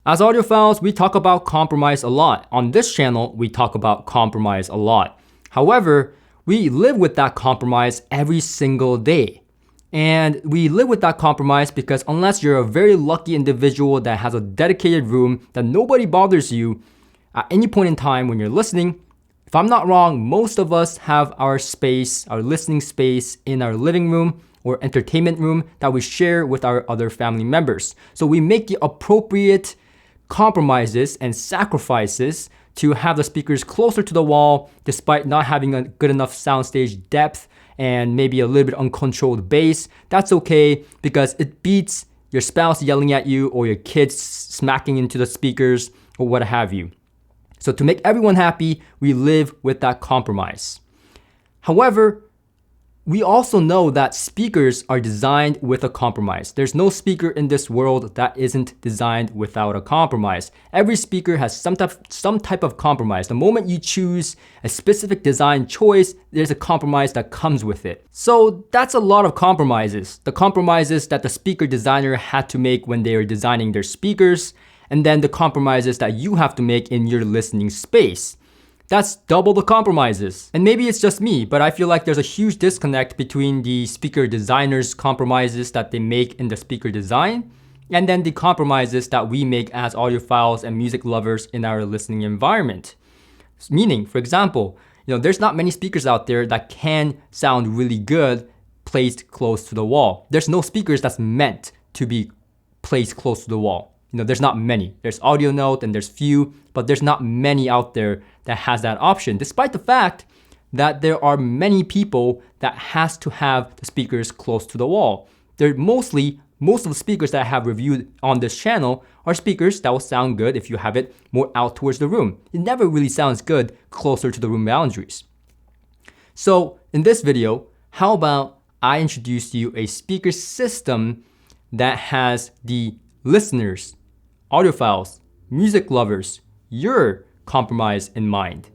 As audiophiles, we talk about compromise a lot. On this channel, we talk about compromise a lot. However, we live with that compromise every single day. And we live with that compromise because unless you're a very lucky individual that has a dedicated room that nobody bothers you, at any point in time when you're listening, if I'm not wrong, most of us have our space, our listening space in our living room or entertainment room that we share with our other family members. So we make the appropriate compromises and sacrifices to have the speakers closer to the wall despite not having a good enough soundstage depth and maybe a little bit uncontrolled bass. That's okay because it beats your spouse yelling at you or your kids smacking into the speakers or what have you. So to make everyone happy, we live with that compromise. However, we also know that speakers are designed with a compromise. There's no speaker in this world that isn't designed without a compromise. Every speaker has some type of compromise. The moment you choose a specific design choice, there's a compromise that comes with it. So that's a lot of compromises. The compromises that the speaker designer had to make when they were designing their speakers, and then the compromises that you have to make in your listening space. That's double the compromises. And maybe it's just me, but I feel like there's a huge disconnect between the speaker designer's compromises that they make in the speaker design, and then the compromises that we make as audiophiles and music lovers in our listening environment. Meaning, for example, there's not many speakers out there that can sound really good placed close to the wall. There's no speakers that's meant to be placed close to the wall. There's not many. There's Audio Note and there's few, but there's not many out there that has that option, despite the fact that there are many people that has to have the speakers close to the wall. Most of the speakers that I have reviewed on this channel are speakers that will sound good if you have it more out towards the room. It never really sounds good closer to the room boundaries. So in this video, how about I introduce you a speaker system that has the listeners, audiophiles, music lovers, your compromise in mind.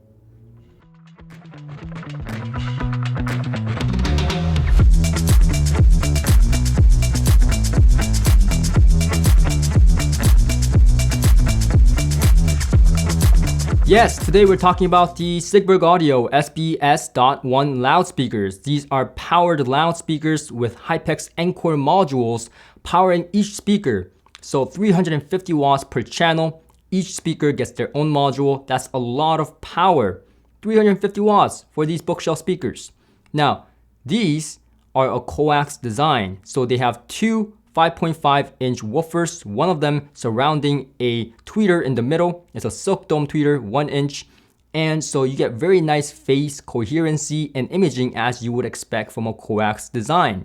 Yes, today we're talking about the Sigberg Audio SBS.1 loudspeakers. These are powered loudspeakers with Hypex Encore modules powering each speaker. So 350 watts per channel. Each speaker gets their own module. That's a lot of power. 350 watts for these bookshelf speakers. Now, these are a coax design. So they have two 5.5-inch woofers, one of them surrounding a tweeter in the middle. It's a silk dome tweeter, 1 inch. And so you get very nice phase coherency and imaging as you would expect from a coax design.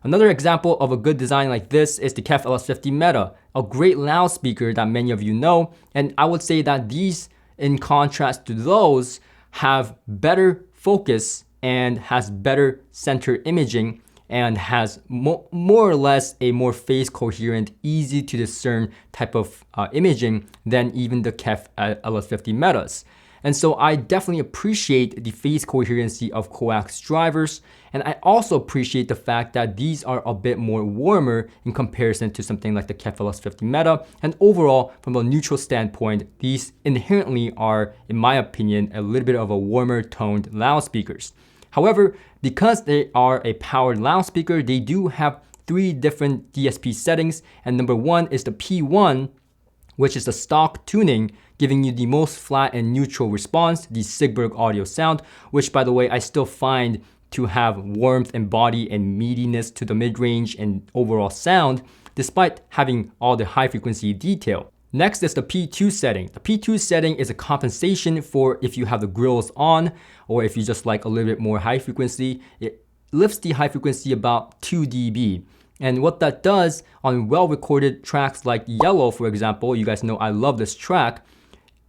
Another example of a good design like this is the KEF LS50 Meta, a great loudspeaker that many of you know. And I would say that these, in contrast to those, have better focus and has better center imaging and has more or less a more phase coherent, easy to discern type of imaging than even the KEF LS50 Metas. And so I definitely appreciate the phase coherency of coax drivers. And I also appreciate the fact that these are a bit more warmer in comparison to something like the KEF LS50 Meta. And overall, from a neutral standpoint, these inherently are, in my opinion, a little bit of a warmer toned loudspeakers. However, because they are a powered loudspeaker, they do have 3 different DSP settings. And number 1 is the P1, which is the stock tuning, giving you the most flat and neutral response, the Sigberg audio sound, which by the way, I still find to have warmth and body and meatiness to the mid-range and overall sound, despite having all the high frequency detail. Next is the P2 setting. The P2 setting is a compensation for if you have the grills on, or if you just like a little bit more high frequency. It lifts the high frequency about 2 dB. And what that does on well-recorded tracks like Yellow, for example, you guys know I love this track.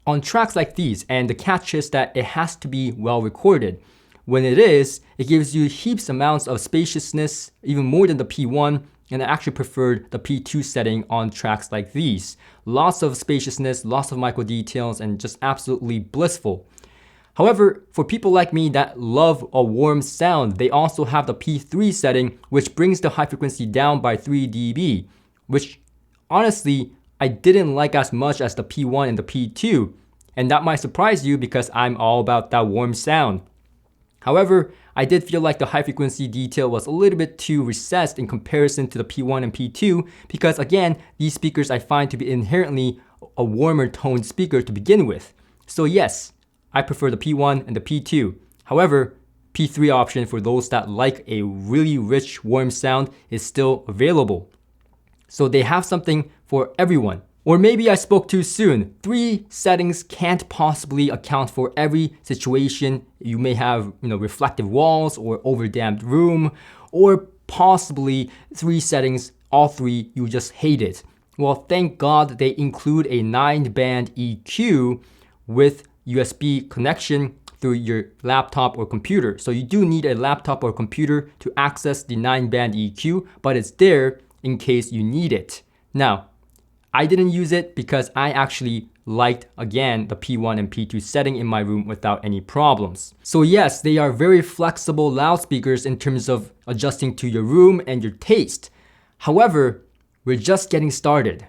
On tracks like these, and the catch is that it has to be well-recorded. When it is, it gives you heaps amounts of spaciousness, even more than the P1, and I actually preferred the P2 setting on tracks like these. Lots of spaciousness, lots of micro details, and just absolutely blissful. However, for people like me that love a warm sound, they also have the P3 setting, which brings the high frequency down by 3 dB, which honestly, I didn't like as much as the P1 and the P2. And that might surprise you because I'm all about that warm sound. However, I did feel like the high frequency detail was a little bit too recessed in comparison to the P1 and P2 because again, these speakers I find to be inherently a warmer toned speaker to begin with. So yes, I prefer the P1 and the P2. However, P3 option for those that like a really rich warm sound is still available. So they have something for everyone. Or maybe I spoke too soon. 3 settings can't possibly account for every situation. You may have, reflective walls or overdamped room, or possibly 3 settings, all 3 you just hate it. Well, thank God they include a 9-band EQ with USB connection through your laptop or computer. So you do need a laptop or computer to access the 9-band EQ, but it's there in case you need it. Now, I didn't use it because I actually liked, again, the P1 and P2 setting in my room without any problems. So yes, they are very flexible loudspeakers in terms of adjusting to your room and your taste. However, we're just getting started.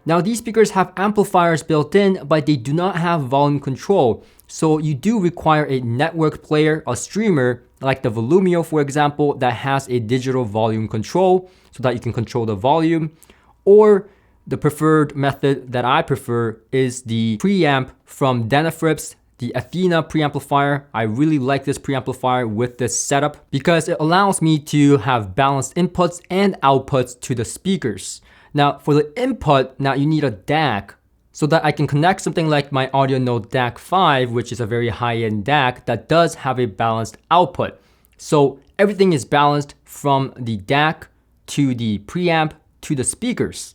Now these speakers have amplifiers built in, but they do not have volume control. So you do require a network player, a streamer, like the Volumio for example, that has a digital volume control so that you can control the volume. Or the preferred method that I prefer is the preamp from Denafrips, the Athena preamplifier. I really like this preamplifier with this setup because it allows me to have balanced inputs and outputs to the speakers. Now for the input, now you need a DAC so that I can connect something like my AudioNote DAC 5, which is a very high-end DAC that does have a balanced output. So everything is balanced from the DAC to the preamp to the speakers.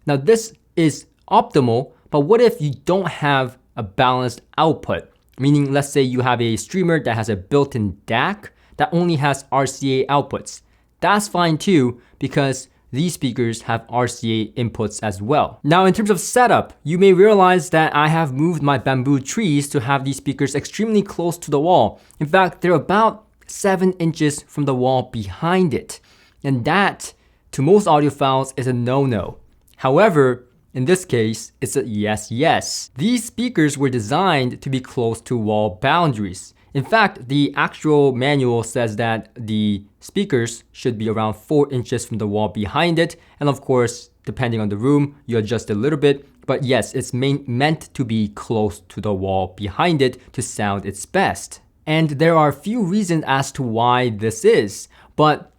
Now this is optimal, but what if you don't have a balanced output? Meaning, let's say you have a streamer that has a built-in DAC that only has RCA outputs. That's fine too, because these speakers have RCA inputs as well. Now in terms of setup, you may realize that I have moved my bamboo trees to have these speakers extremely close to the wall. In fact, they're about 7 inches from the wall behind it. And that, to most audiophiles, is a no-no. However, in this case, it's a yes. These speakers were designed to be close to wall boundaries. In fact, the actual manual says that the speakers should be around 4 inches from the wall behind it. And of course, depending on the room, you adjust a little bit. But yes, it's meant to be close to the wall behind it to sound its best. And there are a few reasons as to why this is. But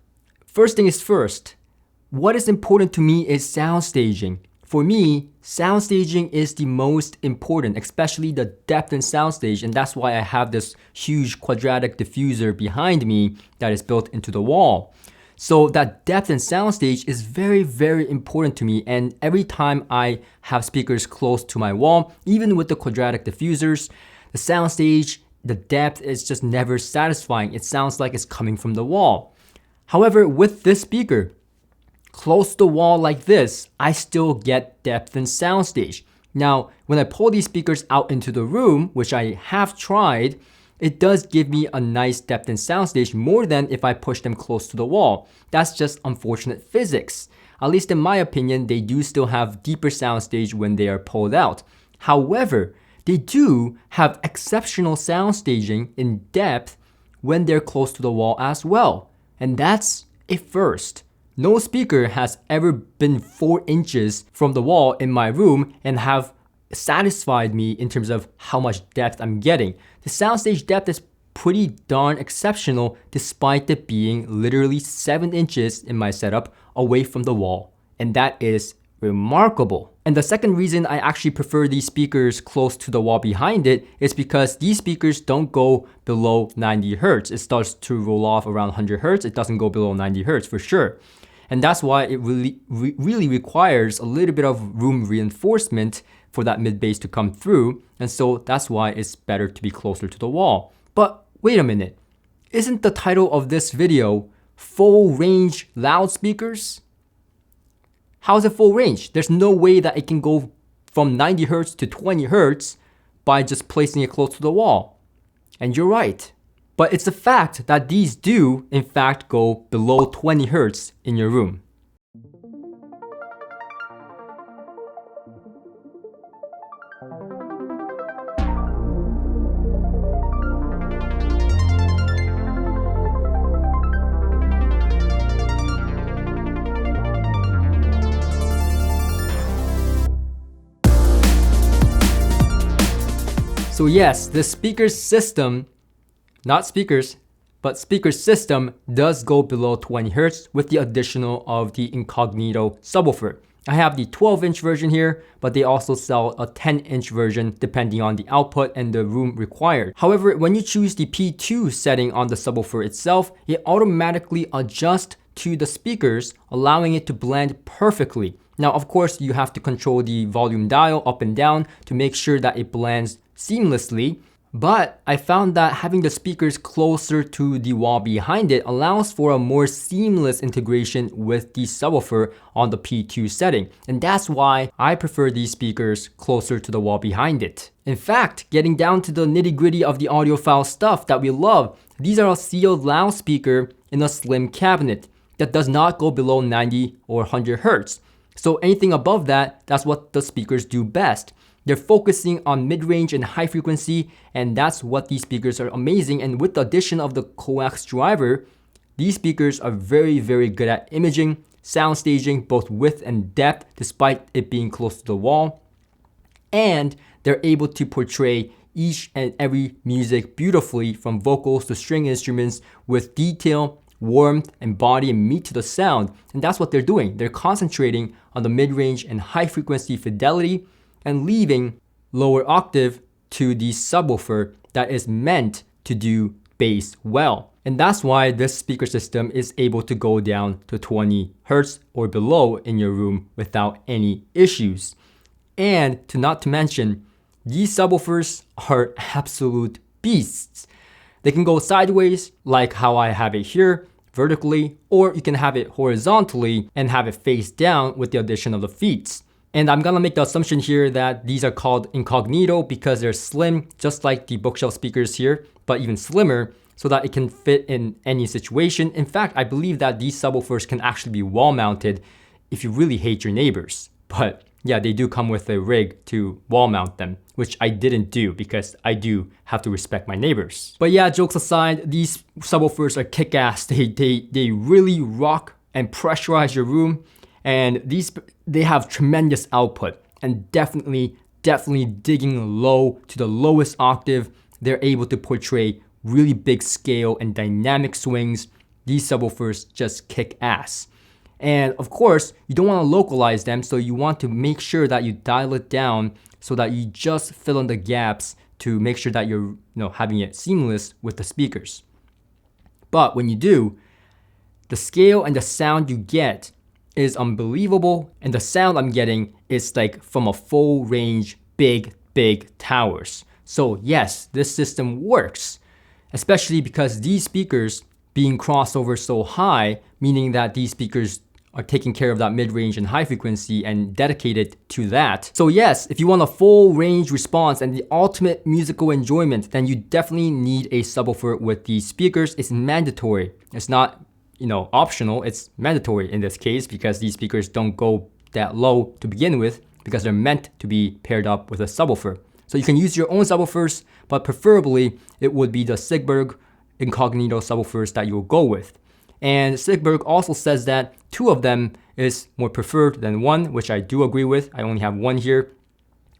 first thing is first, what is important to me is sound staging. For me, sound staging is the most important, especially the depth and sound stage, and that's why I have this huge quadratic diffuser behind me that is built into the wall. So that depth and sound stage is very, very important to me, and every time I have speakers close to my wall, even with the quadratic diffusers, the sound stage, the depth is just never satisfying. It sounds like it's coming from the wall. However, with this speaker, close to the wall like this, I still get depth and soundstage. Now, when I pull these speakers out into the room, which I have tried, it does give me a nice depth and soundstage more than if I push them close to the wall. That's just unfortunate physics. At least in my opinion, they do still have deeper soundstage when they are pulled out. However, they do have exceptional soundstaging in depth when they're close to the wall as well. And that's a first. No speaker has ever been 4 inches from the wall in my room and have satisfied me in terms of how much depth I'm getting. The soundstage depth is pretty darn exceptional despite it being literally 7 inches in my setup away from the wall. And that is remarkable. And the second reason I actually prefer these speakers close to the wall behind it is because these speakers don't go below 90 Hertz. It starts to roll off around 100 Hertz. It doesn't go below 90 Hertz for sure. And that's why it really requires a little bit of room reinforcement for that mid bass to come through. And so that's why it's better to be closer to the wall. But wait a minute. Isn't the title of this video full range loudspeakers? How is it full range? There's no way that it can go from 90 Hz to 20 Hz by just placing it close to the wall. And you're right. But it's a fact that these do, in fact, go below 20 Hz in your room. So yes, the speaker system, not speakers, but speaker system does go below 20 Hz with the additional of the Inkognito Subwoofer. I have the 12-inch version here, but they also sell a 10-inch version depending on the output and the room required. However, when you choose the P2 setting on the subwoofer itself, it automatically adjusts to the speakers, allowing it to blend perfectly. Now, of course, you have to control the volume dial up and down to make sure that it blends seamlessly. But I found that having the speakers closer to the wall behind it allows for a more seamless integration with the subwoofer on the P2 setting. And that's why I prefer these speakers closer to the wall behind it. In fact, getting down to the nitty-gritty of the audiophile stuff that we love, these are a sealed loudspeaker in a slim cabinet that does not go below 90 or 100 Hz. So anything above that, that's what the speakers do best. They're focusing on mid-range and high frequency, and that's what these speakers are amazing. And with the addition of the coax driver, these speakers are very, very good at imaging, sound staging, both width and depth, despite it being close to the wall. And they're able to portray each and every music beautifully, from vocals to string instruments, with detail, warmth, and body and meat to the sound. And that's what they're doing. They're concentrating on the mid-range and high frequency fidelity and leaving lower octave to the subwoofer that is meant to do bass well. And that's why this speaker system is able to go down to 20 Hz or below in your room without any issues. And not to mention, these subwoofers are absolute beasts. They can go sideways, like how I have it here, vertically, or you can have it horizontally and have it face down with the addition of the feet. And I'm gonna make the assumption here that these are called incognito because they're slim, just like the bookshelf speakers here, but even slimmer, so that it can fit in any situation. In fact, I believe that these subwoofers can actually be wall mounted if you really hate your neighbors. But yeah, they do come with a rig to wall mount them, which I didn't do because I do have to respect my neighbors. But yeah, jokes aside, these subwoofers are kick-ass. They really rock and pressurize your room. And they have tremendous output, and definitely digging low to the lowest octave, they're able to portray really big scale and dynamic swings. These subwoofers just kick ass. And of course, you don't want to localize them, so you want to make sure that you dial it down so that you just fill in the gaps to make sure that you're having it seamless with the speakers. But when you do, the scale and the sound you get is unbelievable, and the sound I'm getting is like from a full range big towers. So yes, this system works, especially because these speakers being crossover so high, meaning that these speakers are taking care of that mid-range and high frequency and dedicated to that. So yes, if you want a full range response and the ultimate musical enjoyment, then you definitely need a subwoofer with these speakers. It's mandatory. It's not optional, it's mandatory in this case because these speakers don't go that low to begin with because they're meant to be paired up with a subwoofer. So you can use your own subwoofers, but preferably it would be the Sigberg Inkognito Subwoofers that you'll go with. And Sigberg also says that 2 of them is more preferred than 1, which I do agree with. I only have 1 here.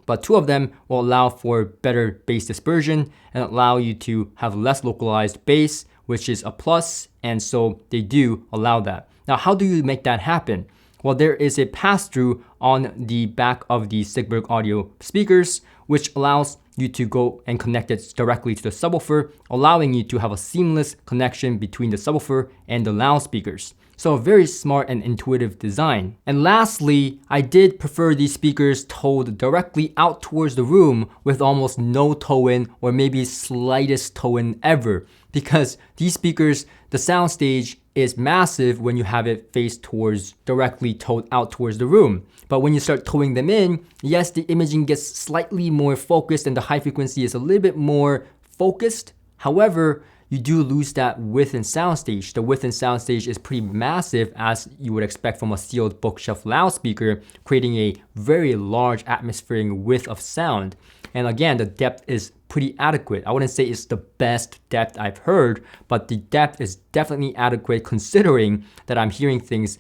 But 2 of them will allow for better bass dispersion and allow you to have less localized bass, which is a plus, and so they do allow that. Now, how do you make that happen? Well, there is a pass-through on the back of the Sigberg Audio speakers, which allows you to go and connect it directly to the subwoofer, allowing you to have a seamless connection between the subwoofer and the loudspeakers. So a very smart and intuitive design. And lastly, I did prefer these speakers towed directly out towards the room with almost no toe-in or maybe slightest toe-in ever, because these speakers, the soundstage is massive when you have it faced towards, directly towed out towards the room. But when you start towing them in, yes, the imaging gets slightly more focused and the high frequency is a little bit more focused. However, you do lose that width and soundstage. The width and soundstage is pretty massive, as you would expect from a sealed bookshelf loudspeaker, creating a very large atmospheric width of sound. And again, the depth is pretty adequate. I wouldn't say it's the best depth I've heard, but the depth is definitely adequate considering that I'm hearing things,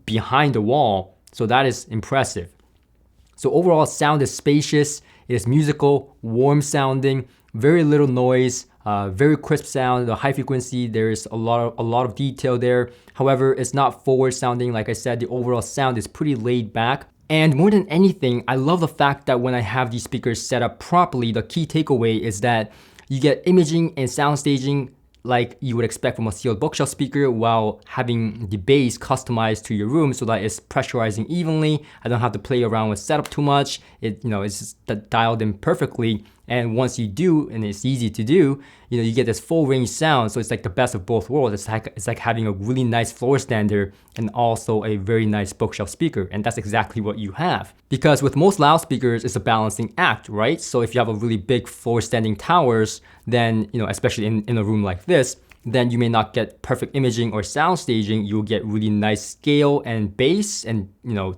behind the wall. So that is impressive. So overall, sound is spacious, it is musical, warm sounding, very little noise, very crisp sound. The high frequency, there's a lot of detail there. However, it's not forward sounding. Like I said, the overall sound is pretty laid back. And more than anything, I love the fact that when I have these speakers set up properly, the key takeaway is that you get imaging and sound staging like you would expect from a sealed bookshelf speaker, while having the bass customized to your room so that it's pressurizing evenly. I don't have to play around with setup too much. It's just dialed in perfectly. And once you do, and it's easy to do, you get this full range sound. So it's like the best of both worlds. It's like having a really nice floor stander and also a very nice bookshelf speaker. And that's exactly what you have. Because with most loudspeakers, it's a balancing act, right? So if you have a really big floor standing towers, then, especially in a room like this, then you may not get perfect imaging or sound staging. You'll get really nice scale and bass and,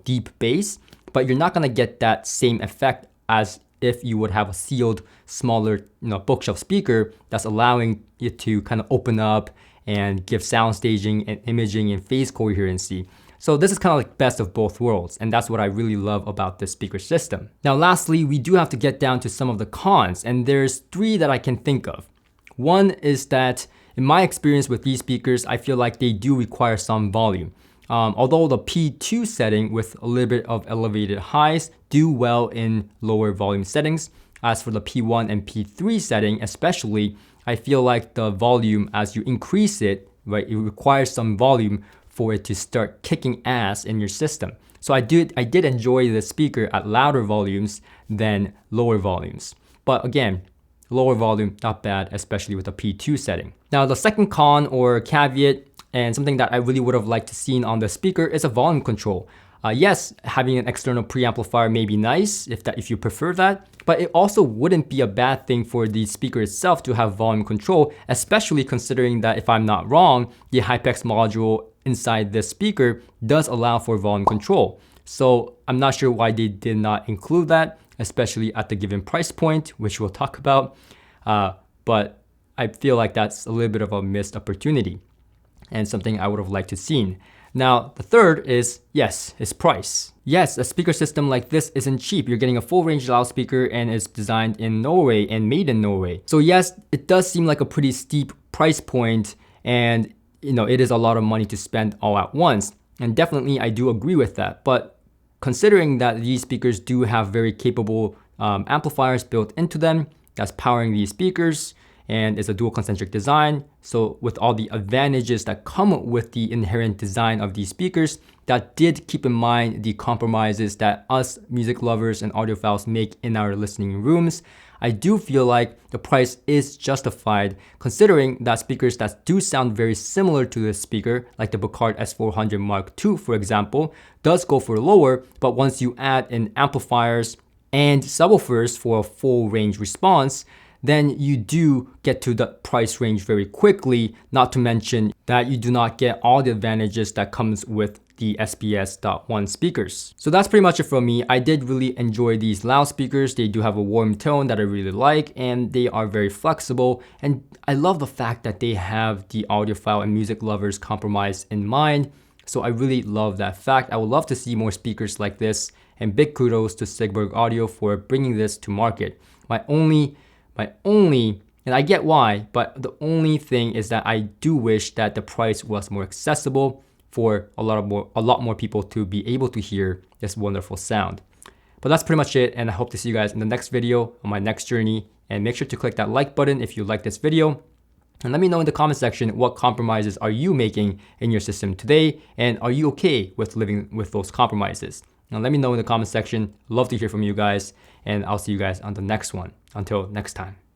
deep bass, but you're not gonna get that same effect as if you would have a sealed, smaller, bookshelf speaker that's allowing it to kind of open up and give sound staging and imaging and phase coherency. So this is kind of like best of both worlds, and that's what I really love about this speaker system. Now, lastly, we do have to get down to some of the cons, and there's 3 that I can think of. One is that in my experience with these speakers, I feel like they do require some volume. Although the P2 setting with a little bit of elevated highs do well in lower volume settings, as for the P1 and P3 setting especially, I feel like the volume, as you increase it, right, it requires some volume for it to start kicking ass in your system. So I did enjoy the speaker at louder volumes than lower volumes. But again, lower volume, not bad, especially with the P2 setting. Now, the second con or caveat, and something that I really would have liked to see on the speaker, is a volume control. Yes, having an external preamplifier may be nice if you prefer that, but it also wouldn't be a bad thing for the speaker itself to have volume control, especially considering that, if I'm not wrong, the Hypex module inside this speaker does allow for volume control. So I'm not sure why they did not include that, especially at the given price point, which we'll talk about. But I feel like that's a little bit of a missed opportunity and something I would have liked to seen. Now, the third is, yes, its price. Yes, a speaker system like this isn't cheap. You're getting a full range loudspeaker and it's designed in Norway and made in Norway. So yes, it does seem like a pretty steep price point, and it is a lot of money to spend all at once. And definitely I do agree with that. But considering that these speakers do have very capable amplifiers built into them that's powering these speakers, and it's a dual concentric design. So with all the advantages that come with the inherent design of these speakers, that did keep in mind the compromises that us music lovers and audiophiles make in our listening rooms, I do feel like the price is justified, considering that speakers that do sound very similar to this speaker, like the Bucard S400 Mark II, for example, does go for lower, but once you add in amplifiers and subwoofers for a full range response, then you do get to the price range very quickly, not to mention that you do not get all the advantages that comes with the SBS.1 speakers. So that's pretty much it from me. I did really enjoy these loudspeakers. They do have a warm tone that I really like, and they are very flexible. And I love the fact that they have the audiophile and music lovers compromise in mind. So I really love that fact. I would love to see more speakers like this, and big kudos to Sigberg Audio for bringing this to market. My only, and I get why, but the only thing is that I do wish that the price was more accessible for a lot more people to be able to hear this wonderful sound. But that's pretty much it, and I hope to see you guys in the next video on my next journey. And make sure to click that like button if you like this video. And let me know in the comment section what compromises are you making in your system today, and are you okay with living with those compromises? Now let me know in the comment section. Love to hear from you guys, and I'll see you guys on the next one. Until next time.